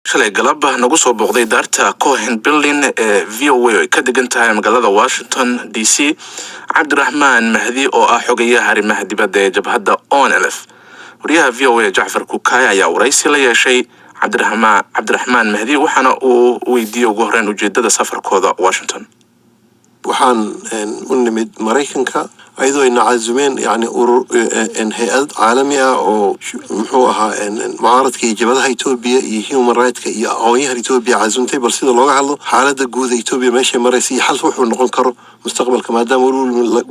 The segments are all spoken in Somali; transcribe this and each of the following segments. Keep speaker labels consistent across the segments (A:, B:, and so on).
A: shalay galab nagu soo booqday daarta Cohen Building ee VOA ka degan tahay magaalada Washington DC Cabdiraxmaan Mahdi oo ah xogayaha arrimaha dibadda ee jabhadda ONLF. wariyaha VOA Jacfar Kukay ayaa waraysi la yeeshay Cabdiraxmaan Mahdi waxaana uu weydiiyay ugu horreyn ujeedada safarkooda Washington.
B: waxaan u nimid Mareykanka ayadoo ay nacazumeen yani urur hay'ad caalami ah oo muxuu ahaa mucaaradka jabhadaha Itoobiya iyo human rights iyo aqoonyaha Itoobiya cazumtay bal sida looga hadlo xaaladda guud ee Itoobiya meesha maraysa iyo xal wuxuu noqon karo mustaqbalka maadaama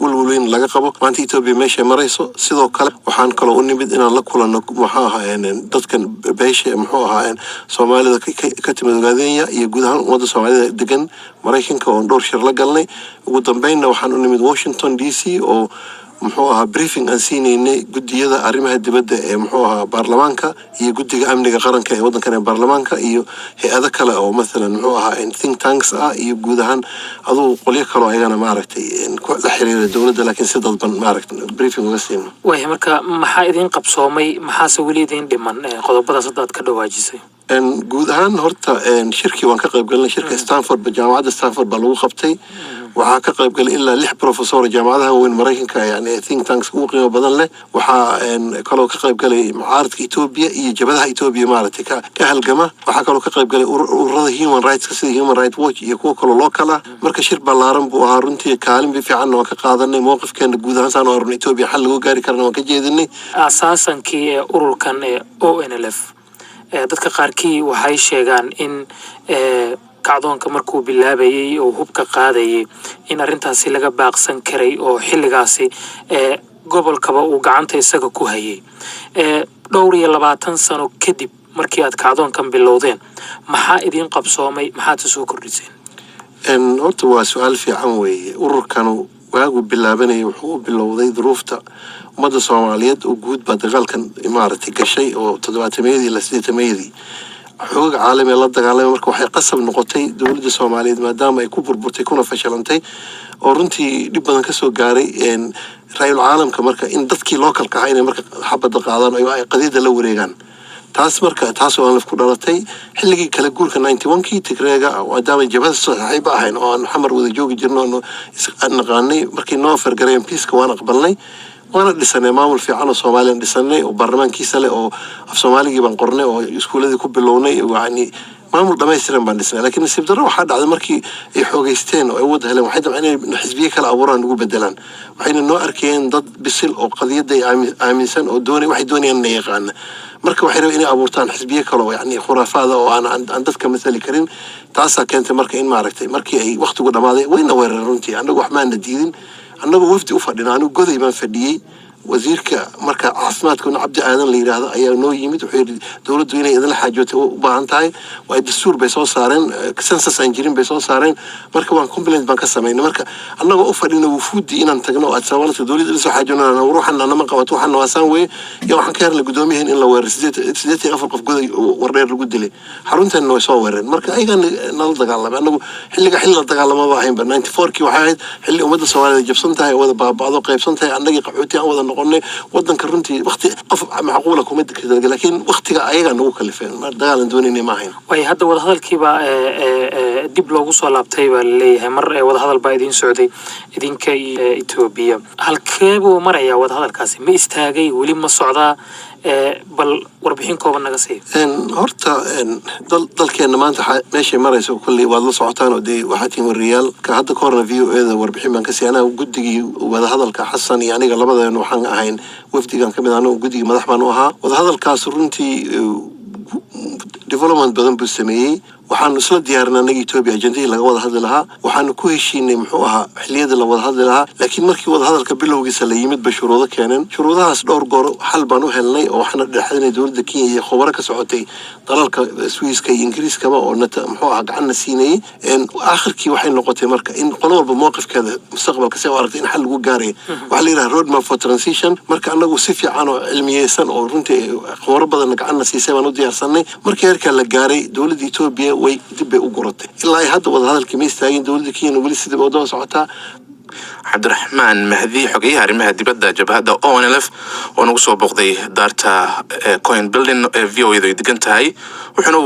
B: walwalweyn laga qabo maanta Itoobiya meesha marayso sidoo kale waxaan kale u nimid inaan la kulanno waxa ahaa dadkan beesha muxuu ahaa Soomaalida ka timid Ogaadenya iyo guud ahaan wadada Soomaalida degan Mareykanka oo dhowr shir la galnay ugu dambeynna waxaan u nimid Washington DC oo muxuu ahaa briefing aan siinay gudiyada arrimaha dibadda ee muxuu ahaa baarlamaanka iyo gudiga amniga qaranka ee wadankan ee baarlamaanka iyo hay'ado kale oo mesela muxuu ahaa think tanks iyo guud ahaan adoo qolyo kale oo ayagana maaragtay la xiriira dawladda laakiin si dadban maaragtay briefing uga siino
C: way marka maxaa idin qabsoomay maxaa wali idin dhiman qodobada saddex ka dhawaajisay
B: guud ahaan horta shirkii waan ka qayb galnay shirka Stanford jaamacadda Stanford baa lagu qabtay waxaa ka qayb galay ilaa 6 professor jaamacadaha weyn Mareykanka yani think tanks ugu qiimo badan leh waxaa kaloo ka qayb galay mucaaradka Itoobiya iyo jabhadaha Itoobiya maaragtay ka halgama waxaa kaloo ka qayb galay ururada human rights sida Human Rights Watch iyo kuwa kale loo kala marka shir ballaaran buu ahaa runtii kaalin fiican oo ka qaadanay mowqifkeena guud ahaan saan oo arrin Itoobiya xal lagu gaari karna waan ka jeedinay
C: asaasankii ururkan ONLF dadka qaarkii waxay sheegaan in kacdoonka markuu bilaabayay oo hubka qaadayay in arintaasi laga baaqsan karay oo xilligaasi gobolkaba uu gacanta isaga ku hayay 22 sano kadib markii aad kacdoonkan bilowdeen maxaa idin qabsoomay maxaad soo kordhiseen
B: horta waa su'aal fiican weeye ururkan waagu bilaabanay wuxuu bilowday duruufta ummadda Soomaaliyeed oo guud ba dagaalkan imaarati gashay oo 700 ilaa 800 xoog caalami la dagaalamay marka waxay qasab noqotay dawladda Soomaaliyeed maadaama ay ku burburtay kuna fashilantay oo runtii dib badan ka soo gaaray raayul caalamka marka in dadkii localka ah inay marka xabada qaadaan ay qadida la wareegaan taas oo aan ku dhalatay xilligii kala guurka 91kii Tigreega maadaama jabhada saaxiib ahayn oo aan xamar wada joogi jirno naqaanay markii noo fargareen peace waan aqbalnay وانا دسنay maamul fiican oo Soomaaliyeed dhisnay oo baarlamaankiisa leh oo af Soomaaliga baan qornay oo iskuuladii ku bilownay yani maamul dhameystiran baan dhisnay laakiin nasiib darro waxa dhacday markii ay xoogeysteen oo ay wada heleen waxay dabcan in xisbiye kala abuuraan ugu bedelaan waxayna noo arkeen dad bisil oo qadiyada aaminsan oo waxay doonayaan inay yaqaan marka waxay rabeen inay abuurtaan xisbiye kale oo yani khuraafaad oo aan dadka mas'ali karin taas keentay marka in maaragtay markii ay waqtigu dhamaaday wayna weerar runtii anagu wax ma diidin annagu wafdi u fadhina anigu goday baan fadhiyay wasiirka marka caafimaadka Cabdi Aadan la yiraahdo ayaa noo yimid wuxuu yiri dawladdu inay idin xaajootay u baahan tahay way dastuur bay soo saareen census engineering bay soo saareen marka waan complaint baan ka sameeynay marka annagu u fadhina wufuudi inaan tagno aad sawirta dawladda la soo xaajoonana ruuxana nama qabato waxana waasaan way iyo waxaan ka helnay gudoomiyahan in la weerar 8 qof goday wareer lagu dilay xaruntan way soo weerareen marka ayagana nala dagaalamay annagu xilli la dagaalamo baahayn 94kii waxa ahayd xilli ummadda Soomaaliyeed jabsan tahay wada baabado qaybsan tahay annaga qaxooti aan wada noqonay wadanka runtii waqti qof macquul kuma degdeg laakiin waqtiga ayaga nagu kalifeen ma dagaalan doonayna ma ahayn
C: way hadda wada hadalkiiba dib loogu soo laabtay baa leeyahay mar wada hadal baa idin socday idinka Itoobiya halkeebuu maraya wada hadalkaasi ma istaagay wali ma socdaa bal warbixin kooban naga sii
B: horta dalkeena maanta meesha marayso kulli wad la socotaan oo waxa tiin wariyaal ka hadda korna VOA warbixin baan ka siiyana gudigii wada hadalka Xasan iyo aniga labadeena waxaan ahayn wafdigan kamid ah gudigii madax baan u ahaa wada hadalkaas runtii development badan buu sameeyay waxaan isla diyaarinay Itoobiya ajandii laga wada hadli lahaa waxaan ku heshiinay muxuu ahaa xilliyada la wada hadli lahaa laakiin markii wada hadalka bilowgiisa la yimid bashuruudo keenan shuruudahaas dhowr goor xal baan u helnay oo waxna dhaxaynay dawladda Kenya iyo khubaro ka socotay dalalka Swiss-ka iyo Ingiriiska oo muxuu ahaa gacan siinay aakhirkii waxay noqotay marka in qolo walba mowqifkeeda mustaqbalka si aragtay in xal lagu gaaray waxa la yiraahdo road map for transition marka anagu si fiican oo cilmiyeysan oo runtii khubaro badan gacan siisay baan u diyaarsanay markii heerka la gaaray dawladda Itoobiya way dib u guratay ilaa ay hadda wada hadalkii meestaagin dawladda Kenya wali sidii wada socotaa
A: Cabdiraxmaan Mahdi xogayaha arrimaha dibadda jabhadda ONLF oo nagu soo booqday daarta Cohen Building ee VOA degan tahay wuxuuna